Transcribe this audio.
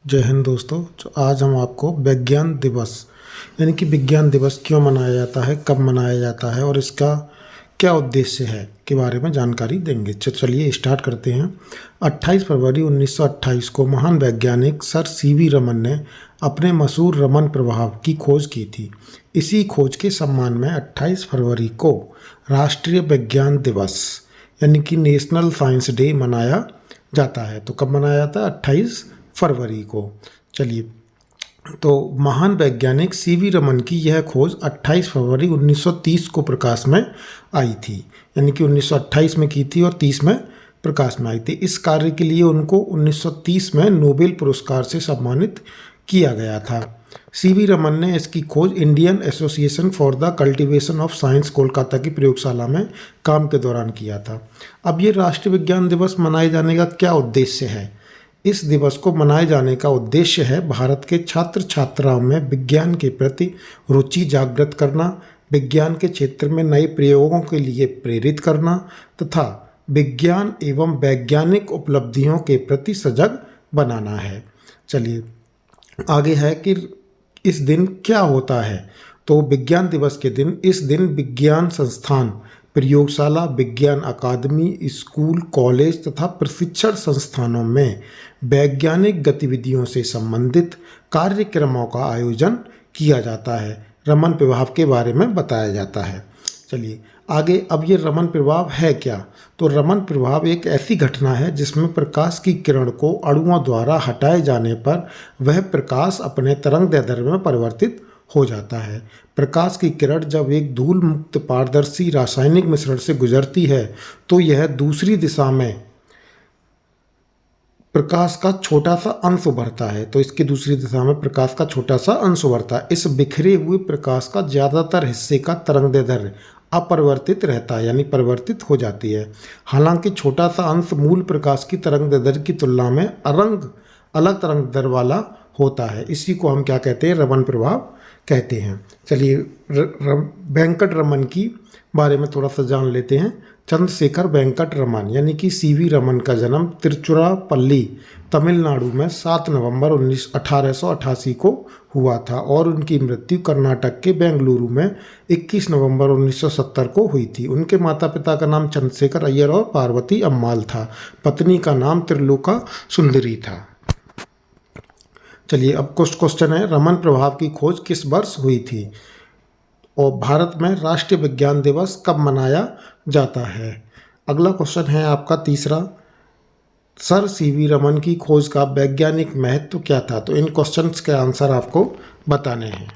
जय हिंद दोस्तों। तो आज हम आपको विज्ञान दिवस यानी कि विज्ञान दिवस क्यों मनाया जाता है, कब मनाया जाता है और इसका क्या उद्देश्य है के बारे में जानकारी देंगे। चलिए स्टार्ट करते हैं। 28 फरवरी 1928 को महान वैज्ञानिक सर सीवी रमन ने अपने मशहूर रमन प्रभाव की खोज की थी। इसी खोज के सम्मान में 28 फरवरी को राष्ट्रीय विज्ञान दिवस यानी कि नेशनल साइंस डे मनाया जाता है। तो कब मनाया जाता है? 28 फरवरी को। चलिए, तो महान वैज्ञानिक सीवी रमन की यह खोज 28 फरवरी 1930 को प्रकाश में आई थी, यानी कि 1928 में की थी और 30 में प्रकाश में आई थी। इस कार्य के लिए उनको 1930 में नोबेल पुरस्कार से सम्मानित किया गया था। सीवी रमन ने इसकी खोज Indian association for the cultivation of science Kolkata की प्रयोगशाला में काम के दौरान किया था। अब ये राष्ट्रीय विज्ञान दिवस मनाए जाने का क्या उद्देश्य है? इस दिवस को मनाए जाने का उद्देश्य है भारत के छात्र छात्राओं में विज्ञान के प्रति रुचि जागृत करना, विज्ञान के क्षेत्र में नए प्रयोगों के लिए प्रेरित करना तथा विज्ञान एवं वैज्ञानिक उपलब्धियों के प्रति सजग बनाना है। चलिए आगे है कि इस दिन क्या होता है। तो विज्ञान दिवस के दिन इस दिन विज्ञान संस्थान, प्रयोगशाला, विज्ञान अकादमी, स्कूल, कॉलेज तथा प्रशिक्षण संस्थानों में वैज्ञानिक गतिविधियों से संबंधित कार्यक्रमों का आयोजन किया जाता है। रमन प्रभाव के बारे में बताया जाता है। चलिए आगे, अब ये रमन प्रभाव है क्या? तो रमन प्रभाव एक ऐसी घटना है जिसमें प्रकाश की किरण को अणुओं द्वारा हटाए जाने पर वह प्रकाश अपने तरंगदैर्ध्य में परिवर्तित हो जाता है। प्रकाश की किरण जब एक धूल मुक्त पारदर्शी रासायनिक मिश्रण से गुजरती है तो यह दूसरी दिशा में प्रकाश का छोटा सा अंश उभरता है। तो इसकी दूसरी दिशा में प्रकाश का छोटा सा अंश उभरता है। इस बिखरे हुए प्रकाश का ज़्यादातर हिस्से का तरंगदैर्ध्य अपरिवर्तित रहता है, यानी परिवर्तित हो जाती है। हालांकि छोटा सा अंश मूल प्रकाश की तरंगदैर्ध्य की तुलना में अलग तरंगदैर्ध्य वाला होता है। इसी को हम क्या कहते हैं? रमन प्रभाव कहते हैं। चलिए वेंकट रमन की बारे में थोड़ा सा जान लेते हैं। चंद्रशेखर वेंकट रमन यानी कि सीवी रमन का जन्म तिरुचिरापल्ली, तमिलनाडु में 7 नवंबर 1888 को हुआ था और उनकी मृत्यु कर्नाटक के बेंगलुरु में 21 नवंबर 1970 को हुई थी। उनके माता पिता का नाम चंद्रशेखर अय्यर और पार्वती अम्माल था। पत्नी का नाम त्रिलोका सुंदरी था। चलिए अब क्वेश्चन है, रमन प्रभाव की खोज किस वर्ष हुई थी और भारत में राष्ट्रीय विज्ञान दिवस कब मनाया जाता है? अगला क्वेश्चन है आपका तीसरा, सर सीवी रमन की खोज का वैज्ञानिक महत्व क्या था? तो इन क्वेश्चंस के आंसर आपको बताने हैं।